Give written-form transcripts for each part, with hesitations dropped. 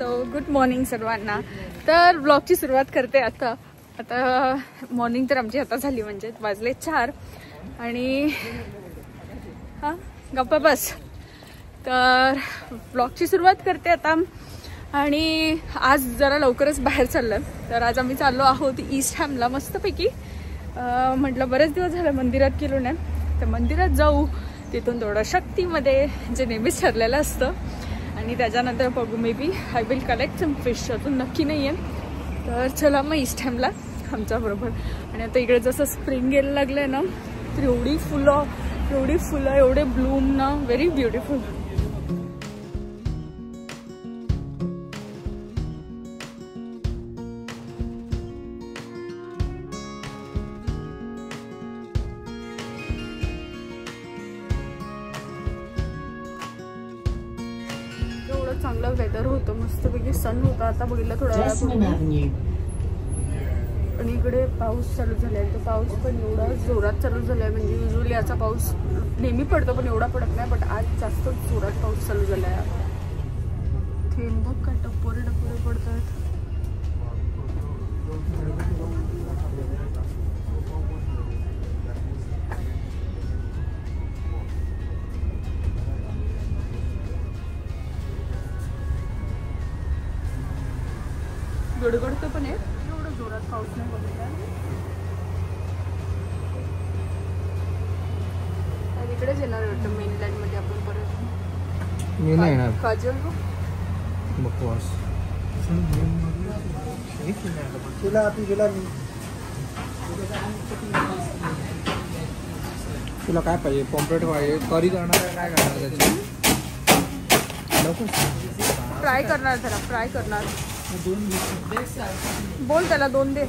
Hello, good morning सर्वांना. तर ब्लॉगची सुरुवात करते आता. मॉर्निंग तर आमची आता झाली, म्हणजे वाजले 4 आणि हां गप्पा बस. तर ब्लॉगची सुरुवात करते आता. आणि आज जरा लवकरच बाहेर चाललं. तर आज आम्ही चाललो आहोत ईस्ट हॅमला मस्तपैकी. म्हटलं बरेच दिवस झाले मंदिरात गेलो नाही, तर मंदिरात जाऊ, तिथून थोडं शक्तीमध्ये जे नेहमीच ठरलेलं असतं. आणि त्याच्यानंतर बघू, maybe I will collect some fish. अजून नक्की नाही आहे. तर चला मग ईस्ट हॅमला आमच्याबरोबर. आणि आता इकडे जसं स्प्रिंग यायला लागलं आहे ना, तर एवढी फुलं एवढे ब्लूम ना, व्हेरी ब्युटिफुल. चांगलं वेदर होतं, मस्तपैकी सन होता. आता बघितलं थोडा वेळापूर्वी. आणि इकडे पाऊस चालू झालाय. तो पाऊस पण एवढा जोरात चालू झालाय, म्हणजे युजली याचा पाऊस नेहमी पडतो पण एवढा पडत नाही, बट आज जास्त जोरात पाऊस चालू झालाय. थेंब बघ काय टपोरे पडतात. गडगडतं पण आहे, एवढं जोरात पाऊस नाही बघितला. इकडेच येणार वाटतं मेनलँड मध्ये आपण परत. मी नाही येणार. काजल बकवास. तुला काय पाहिजे? पॉम्प्लेट पाहिजे? करी करणार आहे? काय करणार त्याची? फ्राय करणार, त्याला फ्राय करणार. बोल त्याला 2 दे.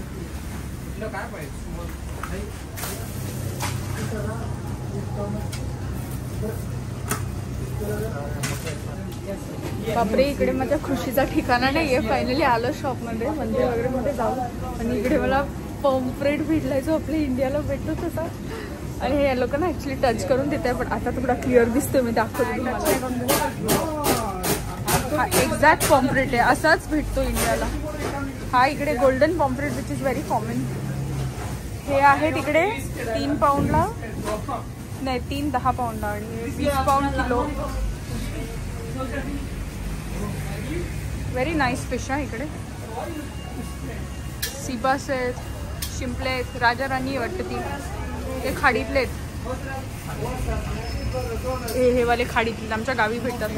बापरे, इकडे माझ्या खुशीचा ठिकाणा नाहीये. फायनली आलं शॉपमध्ये, मंदिर वगैरे मध्ये जाऊन. आणि इकडे मला पॉम्फ्रेट भेटलाय, जो आपल्या इंडियाला भेटतो तसा. आणि हे लोकांना ऍक्च्युली टच करून देत आहे, पण आता थोडा क्लिअर दिसतोय. मी दाखवते तुम्हाला. हा एक्झॅक्ट पॉम्फ्रेट आहे, असाच भेटतो इंडियाला. हा इकडे golden pomfret which is very common. हे आहे तिकडे 3 पाऊंडला, नाही 3 10 पाऊंडला आणि 20 pound kilo. Very nice fish आहे इकडे. सीबास आहेत, शिंपले आहेत, राजा राणी वाटतं ती. हे खाडीतले आहेत. हे वाले खाडीतले आमच्या गावी भेटतात.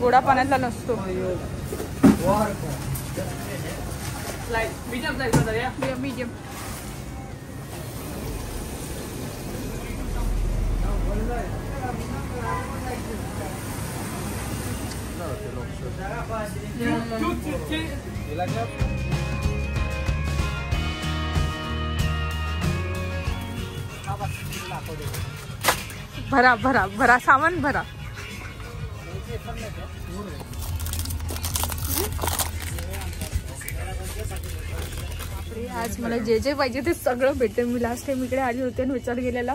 गोडा पाण्यातला नसतो. मीडियम. भरा भरा भरा, सामान भरा. आज मला जे जे पाहिजे ते सगळं भेटते. मी लास्ट टाइम इकडे आली होते आणि विचार केलेला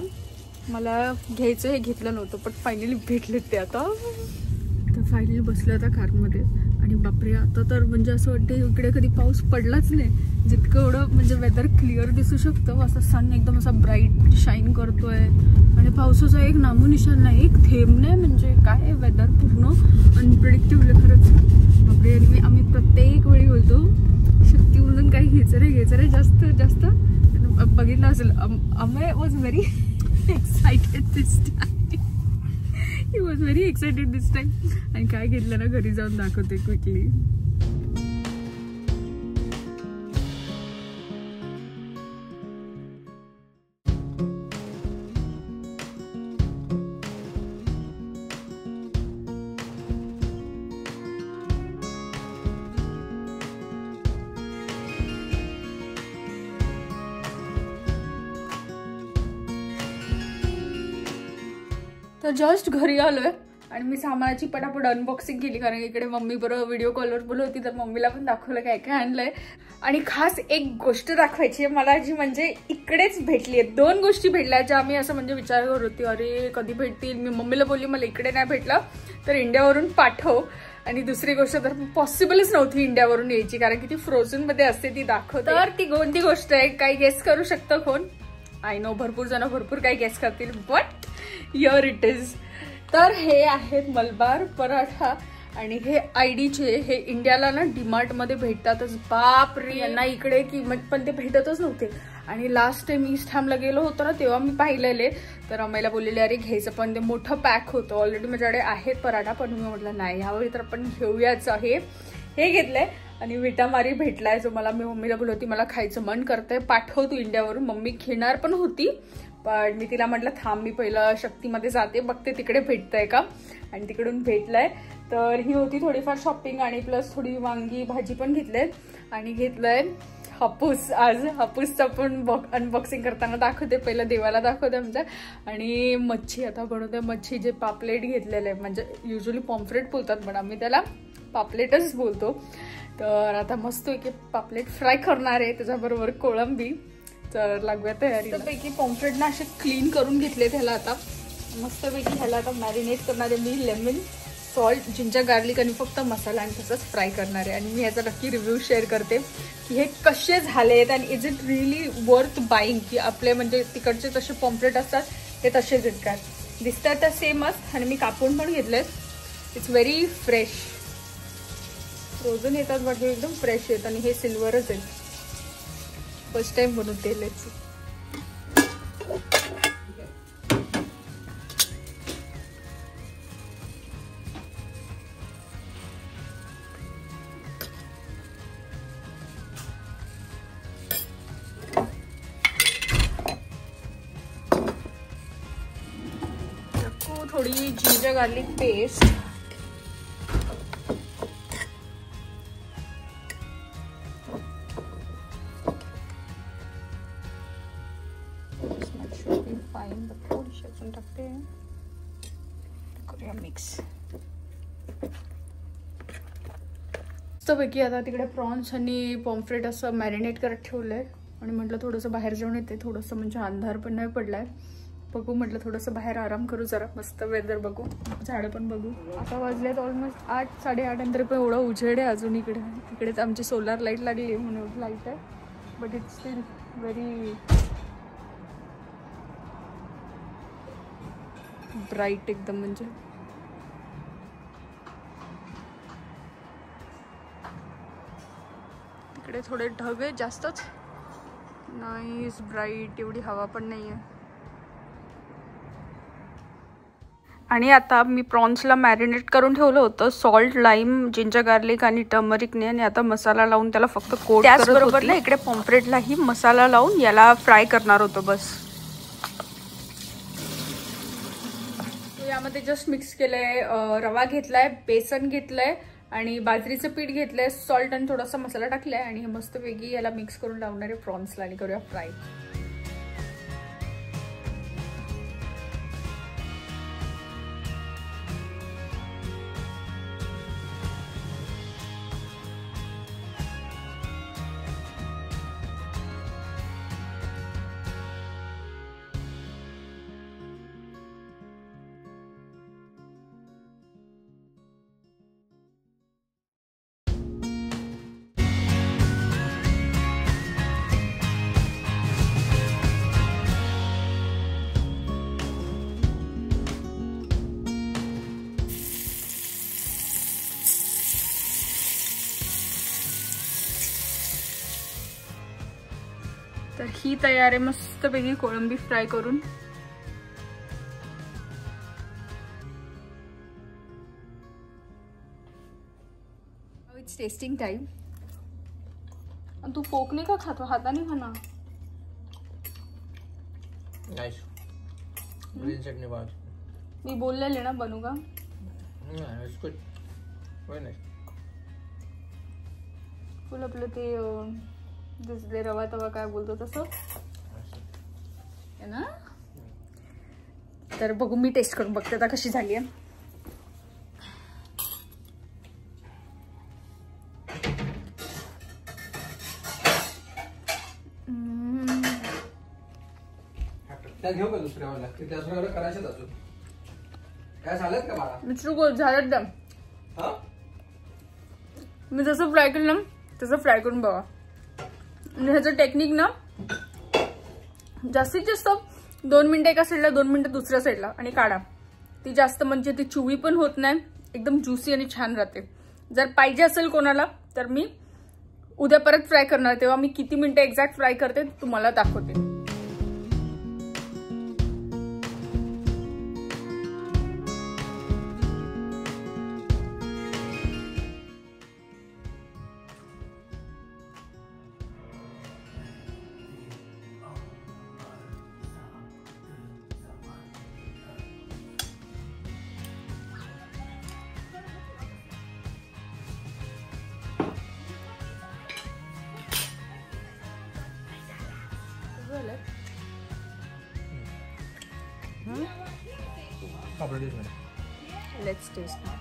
मला घ्यायचं, हे घेतलं नव्हतं, पण फायनली भेटलेत ते. आता तर फायनली बसलं आता कारमध्ये. आणि बापरे, आता तर म्हणजे असं वाटतं इकडे कधी पाऊस पडलाच नाही. जितकं एवढं म्हणजे वेदर क्लिअर दिसू शकतं, असं सन एकदम असा ब्राईट शाईन करतोय. आणि पावसाचा एक नामोनिशान नाही, एक थेंब नाही. म्हणजे काय वेदर पूर्ण अनप्रेडिक्टेबल खरंच. बापरे, आणि आम्ही प्रत्येक वेळी बोलतो शक्तीमधून काही घ्यायचं रे जास्त. बघितलं असेल, Amay was very excited this time. He was very excited this time. आणि काय घेतलं ना, घरी जाऊन दाखवते क्विकली. तर जस्ट घरी आलोय आणि मी सामानाची पटापट अनबॉक्सिंग केली, कारण इकडे मम्मी बरोबर व्हिडिओ कॉलवर बोलत होती, तर मम्मीला पण दाखवलं काय काय आणलंय. आणि खास एक गोष्ट दाखवायची आहे मला, जी म्हणजे इकडेच भेटली आहे. 2 गोष्टी भेटल्या ज्या आम्ही असं म्हणजे विचार करत होती, अरे कधी भेटतील. मी मम्मीला बोलली मला इकडे नाही भेटलं तर इंडियावरून पाठव. आणि दुसरी गोष्ट तर पॉसिबलच नव्हती इंडियावरून यायची, कारण की ती फ्रोझन मध्ये असते, ती दाखवते. तर ती कोणती गोष्ट आहे काही गेस करू शकतं कोण? आय नो भरपूर जण भरपूर काही गेस करतील, बट हिअर इट इज. तर हे आहेत मलबार पराठा आणि हे आयडीचे. हे इंडियाला ना डीमार्ट मध्ये भेटतातच. बाप रे, यांना इकडे किंमत पण ते भेटतच नव्हते. आणि लास्ट टाइम ईस्टहॅमला गेलो होतो ना तेव्हा मी पाहिलेले, तर आम्हाला बोललेले अरे घ्यायचं, पण ते मोठं पॅक होतं. ऑलरेडी माझ्याकडे आहेत पराठा, पण मी म्हटलं नाही ह्यावेळी तर आपण घेऊयाच. हे घेतलंय. आणि विटामारी भेटलाय जो मला, मी मम्मीला बोलली होती मला खायचं मन करतंय, पाठव तू इंडियावरून. मम्मी घेणार पण होती, पण मी तिला म्हटलं थांब मी पहिलं शक्तीमध्ये जाते, बघते तिकडे भेटतंय का. आणि तिकडून भेटलंय. तर ही होती थोडीफार शॉपिंग, आणि प्लस थोडी वांगी भाजी पण घेतलंय. आणि घेतलंय हापूस. आज हापूसचं पण अनबॉक्सिंग करताना दाखवते, पहिलं देवाला दाखवते आमच्या. आणि मच्छी आता बनवते. मच्छी जे पापलेट घेतलेलं आहे, म्हणजे युजली पॉम्फ्रेट बोलतात पण आम्ही त्याला पापलेटच बोलतो. तर आता मस्त की पापलेट फ्राय करणार आहे, त्याच्याबरोबर कोळंबी. तर लागूया तयारी. पैकी पॉम्फ्रेटना असे क्लीन करून घेतले त्याला. आता मस्तपैकी ह्याला आता मॅरिनेट करणार आहे मी. लेमन, सॉल्ट, जिंजर गार्लिक आणि फक्त मसाला, आणि तसंच फ्राय करणार आहे. आणि मी ह्याचा नक्की रिव्ह्यू शेअर करते की हे कसे झालेत आणि is it really worth buying. की आपले म्हणजे तिकडचे तसे पॉम्फ्रेट असतात ते तसेच आहेत, दिसतात तर सेमच. आणि मी कापून पण घेतलेत. It's very fresh. फ्रोझन येतात बट हे एकदम फ्रेश आहेत. आणि हे सिल्वरच आहेत. फर्स्ट टाइम बनवते. लेट्स थोड़ी जिंजर गार्लिक पेस्ट, फाइन थोडीशी अजून टाकते, करूया मिक्स. मस्तपैकी आता तिकडे प्रॉन्स आणि पॉम्फ्रेट असं मॅरिनेट करत ठेवलंय. आणि म्हटलं थोडंसं बाहेर जाऊन येते, थोडंसं म्हणजे अंधार पण नाही पडलाय. बघू म्हटलं थोडंसं बाहेर आराम करू, जरा मस्त वेदर बघू, झाडं पण बघू. आता वाजलेत ऑलमोस्ट 8, 8:30 नंतर पण एवढं उजेड आहे अजून इकडे. इकडेच आमची सोलार लाईट लागली आहे म्हणून एवढी लाईट आहे, but it's steel very bright एकदम. म्हणजे तिकडे थोडे ढग आहे, जास्तच नाईस ब्राईट, एवढी हवा पण नाही आहे. आणि आता मी प्रॉन्सला मॅरिनेट करून ठेवलं होतं सॉल्ट, लाईम, जिंजर गार्लिक आणि टर्मरिकने. आणि आता मसाला लावून त्याला फक्त कोट करत होते. त्याचबरोबर ना इकडे पॉम्फ्रेटलाही मसाला लावून याला फ्राय करणार होतो बस. यामध्ये जस्ट मिक्स केलंय, रवा घेतलाय, बेसन घेतलंय आणि बाजरीचं पीठ घेतलंय, सॉल्ट आणि थोडासा मसाला टाकलाय. आणि हे मस्त वेगळी याला मिक्स करून लावणार आहे प्रॉन्सला आणि करूया फ्राय. तर ही तयार आहे मस्तपैकी कोळंबी फ्राय करून. It's tasting time. तू फोकने का खातो, हाताने खा ना. नाइस. ग्रीन चटनी बात. मी बोललेले ना बनू का. It's good. Very nice. फुल आपलं ते दिसले रवा तवा काय बोलतो तसं है ना. तर बघू, मी टेस्ट करून बघते आता कशी झाली आहे. त्याला घेऊ का दुसऱ्यावाला की त्यासोबत करायचं अजून काय झालं का बाळा मिस्टर गोल झालं दम हा मी जसं फ्राय केलं ना तसं फ्राय करून बघा आणि ह्याचं टेक्निक ना जास्तीत जास्त 2 मिनिटं एका साईडला 2 मिनिटं दुसऱ्या साईडला आणि काढा ती जास्त म्हणजे ती चुवी पण होत नाही एकदम ज्युसी आणि छान राहते जर पाहिजे असेल कोणाला तर मी उद्या परत फ्राय करणार तेव्हा मी किती मिनिटं एक्झॅक्ट फ्राय करते तुम्हाला दाखवते Let's taste now.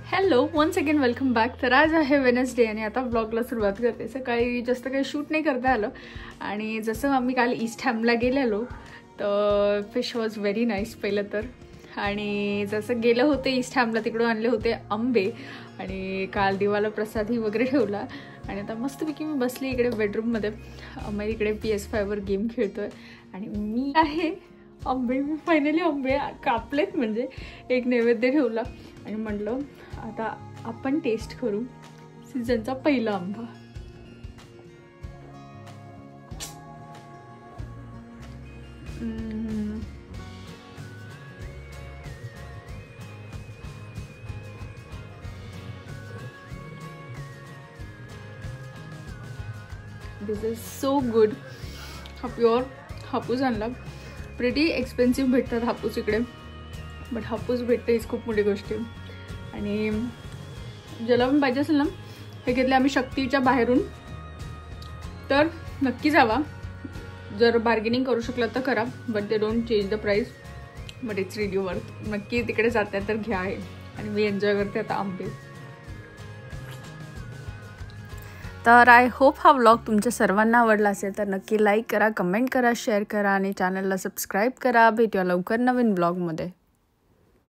Hello once again welcome back तर आज आहे वेनसडे आणि आता ब्लॉगला सुरुवात करते सकाळी जास्त काही शूट नाही करता आलं आणि जसं आम्ही काल ईस्ट हॅमला गेलेलो तर फिश वॉज व्हेरी नाईस पहिलं तर आणि जसं गेलं होते ईस्ट हॅमला तिकडून आणले होते आंबे आणि काल दिवाला प्रसादी वगैरे ठेवला आणि आता मस्तपैकी मी बसली इकडे बेडरूममध्ये आम्ही इकडे PS5 गेम खेळतोय आणि मी आहे आंबे मी फायनली आंबे कापलेत म्हणजे एक नैवेद्य ठेवला आणि म्हटलं आता आपण टेस्ट करू सीझनचा पहिला आंबा दिस इज सो गुड हा प्युअर हापूस आणला प्रिटी एक्सपेन्सिव्ह भेटतात हापूस इकडे बट हापूस भेटते हीच खूप मोठी गोष्ट आहे आणि ज्याला पण पाहिजे असेल ना हे घेतले आम्ही शक्तीच्या बाहेरून तर नक्की जावा जर बार्गेनिंग करू शकला तर करा but they don't change the price but it's relief worth नक्की तिकडे जाते तर घ्या आहे आणि मी एन्जॉय करते आता आंबे तर आय होप हा व्लॉग तुमच्या सर्वांना आवडला असेल तर नक्की लाईक करा कमेंट करा शेअर करा आणि चॅनलला सबस्क्राईब करा भेटूया लवकर नवीन व्लॉगमध्ये